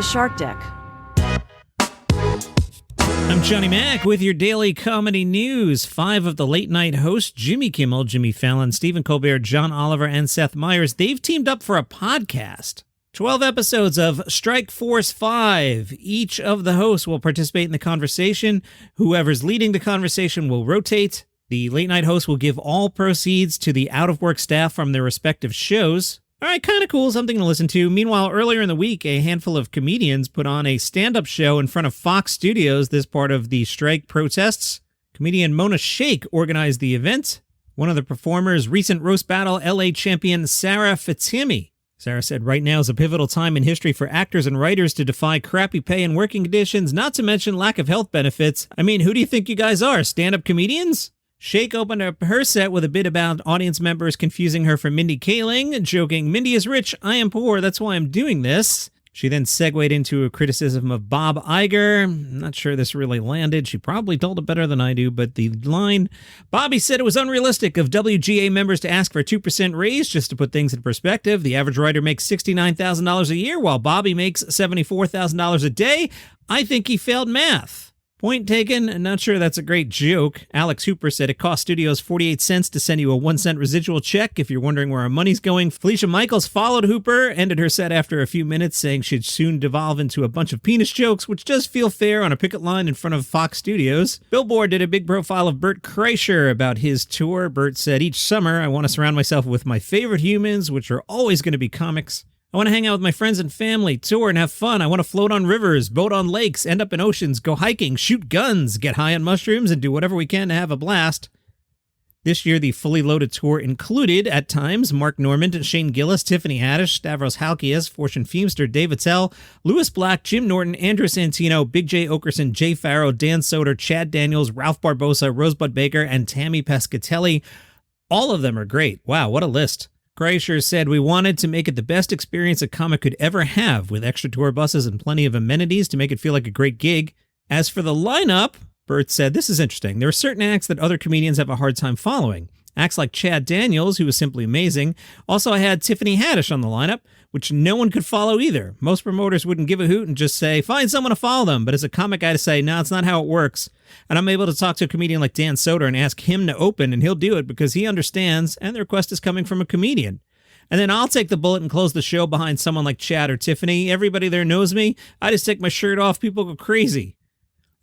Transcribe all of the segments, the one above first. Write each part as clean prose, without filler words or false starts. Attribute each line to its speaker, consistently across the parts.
Speaker 1: The Shark Deck.
Speaker 2: I'm Johnny Mac with your daily comedy news. 5 of the late-night hosts, Jimmy Kimmel, Jimmy Fallon, Stephen Colbert, John Oliver, and Seth Meyers, they've teamed up for a podcast. 12 episodes of Strike Force 5. Each of the hosts will participate in the conversation. Whoever's leading the conversation will rotate. The late-night host will give all proceeds to the out-of-work staff from their respective shows. All right, kind of cool, something to listen to. Meanwhile, earlier in the week, a handful of comedians put on a stand-up show in front of Fox Studios, this part of the strike protests. Comedian Mona Shaikh organized the event. One of the performers, recent roast battle LA champion Sarah Fatimi. Sarah said, "Right now is a pivotal time in history for actors and writers to defy crappy pay and working conditions, not to mention lack of health benefits. I mean, who do you think you guys are, stand-up comedians?" Shaikh opened up her set with a bit about audience members confusing her for Mindy Kaling, joking, "Mindy is rich, I am poor, that's why I'm doing this." She then segued into a criticism of Bob Iger. I'm not sure this really landed. She probably told it better than I do, but the line, "Bobby said it was unrealistic of WGA members to ask for a 2% raise. Just to put things in perspective, the average writer makes $69,000 a year, while Bobby makes $74,000 a day. I think he failed math." Point taken. Not sure that's a great joke. Alex Hooper said it cost studios 48 cents to send you a 1-cent residual check if you're wondering where our money's going. Felicia Michaels followed Hooper, ended her set after a few minutes, saying she'd soon devolve into a bunch of penis jokes, which does feel fair on a picket line in front of Fox Studios. Billboard did a big profile of Bert Kreischer about his tour. Bert said, "Each summer, I want to surround myself with my favorite humans, which are always going to be comics. I want to hang out with my friends and family, tour and have fun. I want to float on rivers, boat on lakes, end up in oceans, go hiking, shoot guns, get high on mushrooms, and do whatever we can to have a blast." This year, the fully loaded tour included, at times, Mark Normand, Shane Gillis, Tiffany Haddish, Stavros Halkias, Fortune Feimster, Davidson, Louis Black, Jim Norton, Andrew Santino, Big J. Okerson, Jay Farrow, Dan Soder, Chad Daniels, Ralph Barbosa, Rosebud Baker, and Tammy Pescatelli. All of them are great. Wow, what a list. Kreischer said, "We wanted to make it the best experience a comic could ever have, with extra tour buses and plenty of amenities to make it feel like a great gig." As for the lineup, Bert said, "This is interesting. There are certain acts that other comedians have a hard time following. Acts like Chad Daniels, who was simply amazing. Also, I had Tiffany Haddish on the lineup, which no one could follow either. Most promoters wouldn't give a hoot and just say, find someone to follow them. But as a comic guy to say, no, it's not how it works. And I'm able to talk to a comedian like Dan Soder and ask him to open, and he'll do it because he understands, and the request is coming from a comedian. And then I'll take the bullet and close the show behind someone like Chad or Tiffany. Everybody there knows me. I just take my shirt off. People go crazy.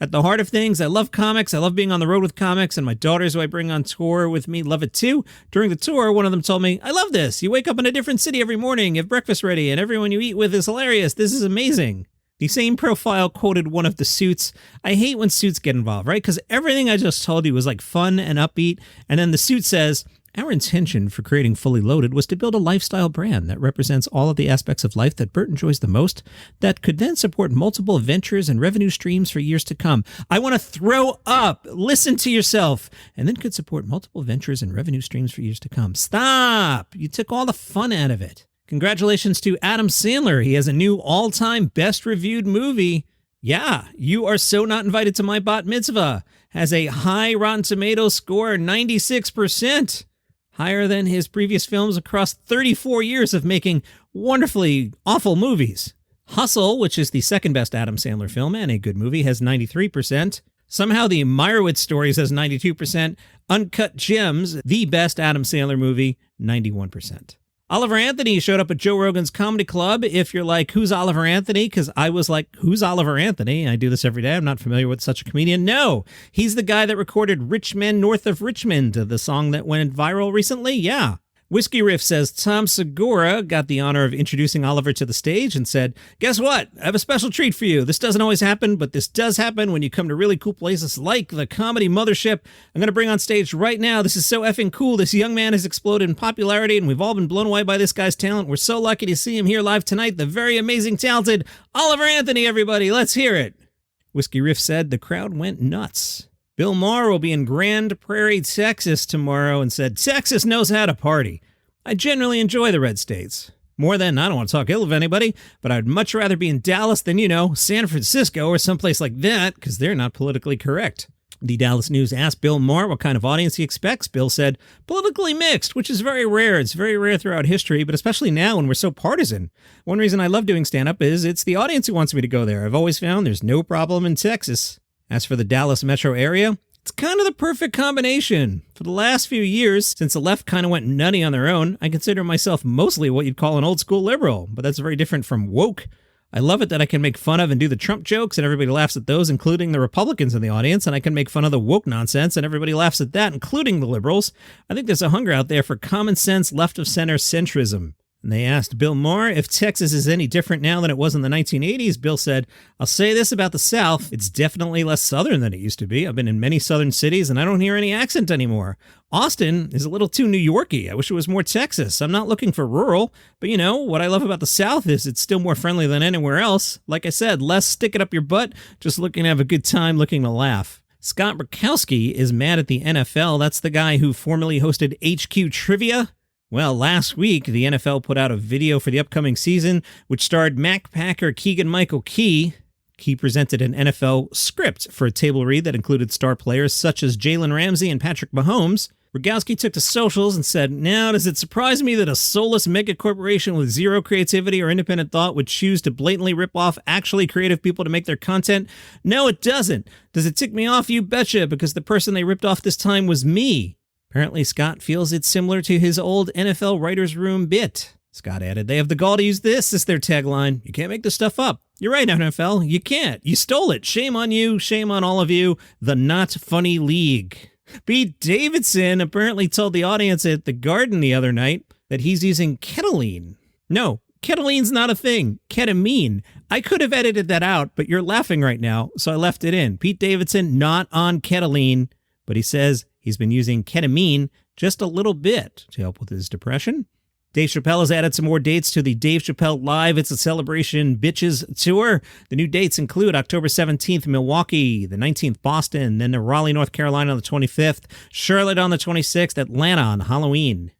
Speaker 2: At the heart of things, I love comics. I love being on the road with comics, and my daughters who I bring on tour with me love it too. During the tour, one of them told me, I love this. You wake up in a different city every morning, you have breakfast ready, and everyone you eat with is hilarious. This is amazing." The same profile quoted one of the suits. I hate when suits get involved, right? Because everything I just told you was like fun and upbeat, and then the suit says, "Our intention for creating Fully Loaded was to build a lifestyle brand that represents all of the aspects of life that Bert enjoys the most, that could then support multiple ventures and revenue streams for years to come." I want to throw up. Listen to yourself. "And then could support multiple ventures and revenue streams for years to come." Stop. You took all the fun out of it. Congratulations to Adam Sandler. He has a new all-time best-reviewed movie. Yeah, You Are So Not Invited to My Bat Mitzvah. Has a high Rotten Tomatoes score, 96%. Higher than his previous films across 34 years of making wonderfully awful movies. Hustle, which is the second best Adam Sandler film and a good movie, has 93%. Somehow the Meyerowitz Stories has 92%. Uncut Gems, the best Adam Sandler movie, 91%. Oliver Anthony showed up at Joe Rogan's Comedy Club. If you're like, who's Oliver Anthony? Because I was like, who's Oliver Anthony? I do this every day. I'm not familiar with such a comedian. No, he's the guy that recorded Richmond North of Richmond, the song that went viral recently. Yeah. Whiskey Riff says Tom Segura got the honor of introducing Oliver to the stage and said, "Guess what? I have a special treat for you. This doesn't always happen, but this does happen when you come to really cool places like the Comedy Mothership. I'm going to bring on stage right now. This is so effing cool. This young man has exploded in popularity, and we've all been blown away by this guy's talent. We're so lucky to see him here live tonight. The very amazing, talented Oliver Anthony, everybody. Let's hear it." Whiskey Riff said the crowd went nuts. Bill Maher will be in Grand Prairie, Texas tomorrow and said, "Texas knows how to party. I generally enjoy the red states. More than, I don't want to talk ill of anybody, but I'd much rather be in Dallas than, San Francisco or someplace like that, because they're not politically correct." The Dallas News asked Bill Maher what kind of audience he expects. Bill said, politically mixed, which is very rare. It's very rare throughout history, but especially now when we're so partisan. One reason I love doing stand-up is it's the audience who wants me to go there. I've always found there's no problem in Texas. As for the Dallas metro area, it's kind of the perfect combination. For the last few years, since the left kind of went nutty on their own, I consider myself mostly what you'd call an old school liberal, but that's very different from woke. I love it that I can make fun of and do the Trump jokes and everybody laughs at those, including the Republicans in the audience, and I can make fun of the woke nonsense and everybody laughs at that, including the liberals. I think there's a hunger out there for common sense, left-of-center centrism. And they asked Bill Maher if Texas is any different now than it was in the 1980s. Bill said, I'll say this about the South. It's definitely less Southern than it used to be. I've been in many Southern cities and I don't hear any accent anymore. Austin is a little too New Yorky. I wish it was more Texas. I'm not looking for rural, but what I love about the South is it's still more friendly than anywhere else. Like I said, less stick it up your butt, just looking to have a good time, looking to laugh. Scott Bukowski is mad at the NFL. That's the guy who formerly hosted HQ Trivia. Well, last week, the NFL put out a video for the upcoming season, which starred Mac Packer Keegan-Michael Key. Key presented an NFL script for a table read that included star players such as Jalen Ramsey and Patrick Mahomes. Rogowski took to socials and said, now, does it surprise me that a soulless mega corporation with zero creativity or independent thought would choose to blatantly rip off actually creative people to make their content? No, it doesn't. Does it tick me off? You betcha, because the person they ripped off this time was me. Apparently, Scott feels it's similar to his old NFL writer's room bit. Scott added, they have the gall to use this as their tagline. You can't make this stuff up. You're right, NFL. You can't. You stole it. Shame on you. Shame on all of you. The Not Funny League. Pete Davidson apparently told the audience at the Garden the other night that he's using ketaline. No, ketaline's not a thing. Ketamine. I could have edited that out, but you're laughing right now, so I left it in. Pete Davidson not on ketaline, but he says he's been using ketamine just a little bit to help with his depression. Dave Chappelle has added some more dates to the Dave Chappelle Live It's a Celebration Bitches Tour. The new dates include October 17th, Milwaukee, the 19th, Boston, then the Raleigh, North Carolina on the 25th, Charlotte on the 26th, Atlanta on Halloween.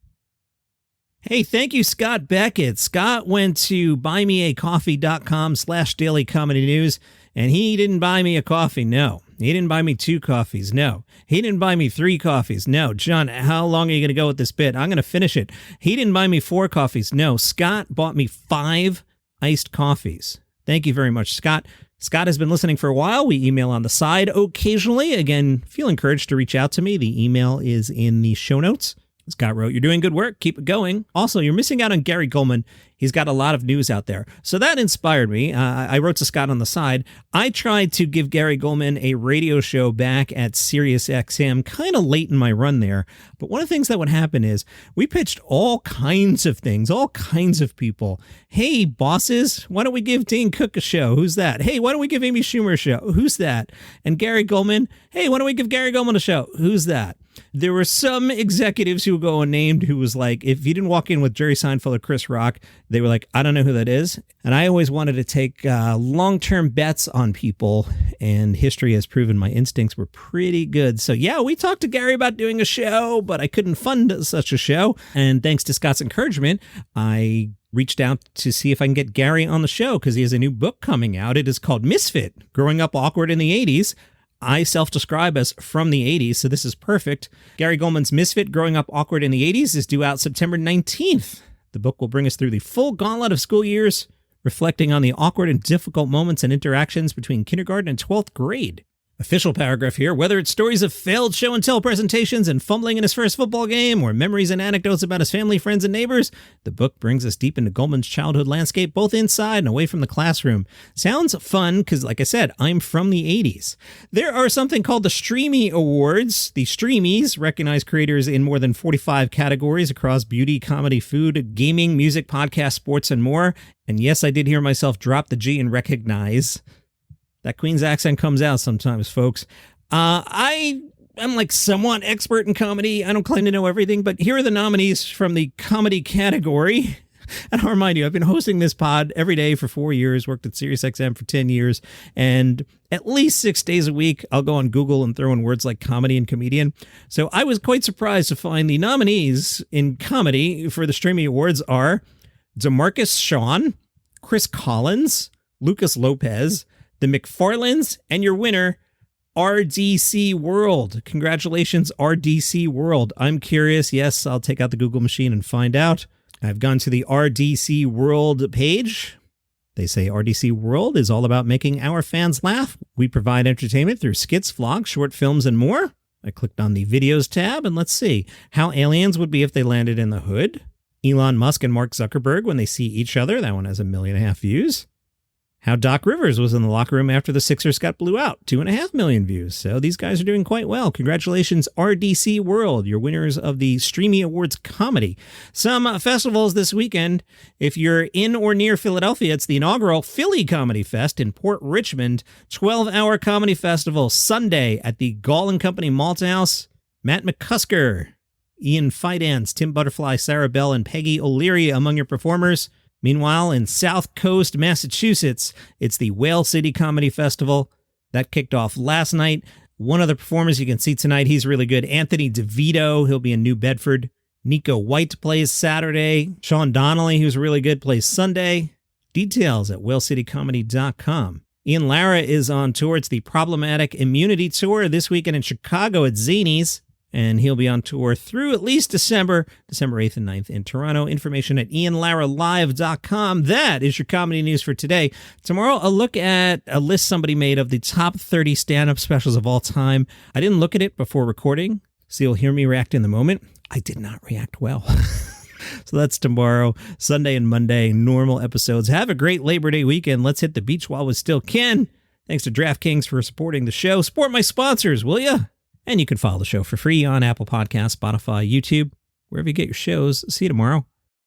Speaker 2: Hey, thank you, Scott Beckett. Scott went to buymeacoffee.com/daily comedy news, and he didn't buy me a coffee, no. He didn't buy me 2 coffees, no. He didn't buy me 3 coffees, no. John, how long are you going to go with this bit? I'm going to finish it. He didn't buy me 4 coffees, no. Scott bought me 5 iced coffees. Thank you very much, Scott. Scott has been listening for a while. We email on the side occasionally. Again, feel encouraged to reach out to me. The email is in the show notes. Scott wrote, you're doing good work. Keep it going. Also, you're missing out on Gary Goldman. He's got a lot of news out there. So that inspired me. I wrote to Scott on the side. I tried to give Gary Goldman a radio show back at Sirius XM, kind of late in my run there. But one of the things that would happen is we pitched all kinds of things, all kinds of people. Hey, bosses, why don't we give Dane Cook a show? Who's that? Hey, why don't we give Amy Schumer a show? Who's that? And Gary Goldman, hey, why don't we give Gary Goldman a show? Who's that? There were some executives who go unnamed who was like, if you didn't walk in with Jerry Seinfeld or Chris Rock, they were like, I don't know who that is. And I always wanted to take long-term bets on people, and history has proven my instincts were pretty good. So yeah, we talked to Gary about doing a show, but I couldn't fund such a show. And thanks to Scott's encouragement, I reached out to see if I can get Gary on the show because he has a new book coming out. It is called Misfit, Growing Up Awkward in the 80s. I self-describe as from the 80s, so this is perfect. Gary Goldman's Misfit, Growing Up Awkward in the 80s is due out September 19th. The book will bring us through the full gauntlet of school years, reflecting on the awkward and difficult moments and interactions between kindergarten and 12th grade. Official paragraph here, whether it's stories of failed show and tell presentations and fumbling in his first football game or memories and anecdotes about his family, friends, and neighbors, the book brings us deep into Goldman's childhood landscape, both inside and away from the classroom. Sounds fun because, like I said, I'm from the 80s. There are something called the Streamy Awards. The Streamies recognize creators in more than 45 categories across beauty, comedy, food, gaming, music, podcast, sports, and more. And yes, I did hear myself drop the G and recognize. That Queen's accent comes out sometimes, folks. I'm like somewhat expert in comedy. I don't claim to know everything, but here are the nominees from the comedy category. And I'll remind you, I've been hosting this pod every day for 4 years, worked at SiriusXM for 10 years, and at least 6 days a week, I'll go on Google and throw in words like comedy and comedian. So I was quite surprised to find the nominees in comedy for the Streamy Awards are DeMarcus Sean, Chris Collins, Lucas Lopez, the McFarlanes, and your winner, RDC World. Congratulations, RDC World. I'm curious. Yes, I'll take out the Google machine and find out. I've gone to the RDC World page. They say RDC World is all about making our fans laugh. We provide entertainment through skits, vlogs, short films, and more. I clicked on the videos tab, and let's see how aliens would be if they landed in the hood. Elon Musk and Mark Zuckerberg when they see each other. That one has 1.5 million views. How Doc Rivers was in the locker room after the Sixers got blew out. 2.5 million views. So these guys are doing quite well. Congratulations, RDC World. You're winners of the Streamy Awards comedy. Some festivals this weekend. If you're in or near Philadelphia, it's the inaugural Philly Comedy Fest in Port Richmond. 12-hour comedy festival Sunday at the Gall & Company Malthouse. Matt McCusker, Ian Fidance, Tim Butterfly, Sarah Bell, and Peggy O'Leary among your performers. Meanwhile, in South Coast, Massachusetts, it's the Whale City Comedy Festival. That kicked off last night. One of the performers you can see tonight, he's really good. Anthony DeVito, he'll be in New Bedford. Nico White plays Saturday. Sean Donnelly, who's really good, plays Sunday. Details at whalecitycomedy.com. Ian Lara is on tour. It's the Problematic Immunity Tour this weekend in Chicago at Zanies. And he'll be on tour through at least December 8th and 9th in Toronto. Information at ianlaralive.com. That is your comedy news for today. Tomorrow, a look at a list somebody made of the top 30 stand-up specials of all time. I didn't look at it before recording, so you'll hear me react in the moment. I did not react well. So that's tomorrow, Sunday and Monday, normal episodes. Have a great Labor Day weekend. Let's hit the beach while we still can. Thanks to DraftKings for supporting the show. Support my sponsors, will ya? And you can follow the show for free on Apple Podcasts, Spotify, YouTube, wherever you get your shows. See you tomorrow.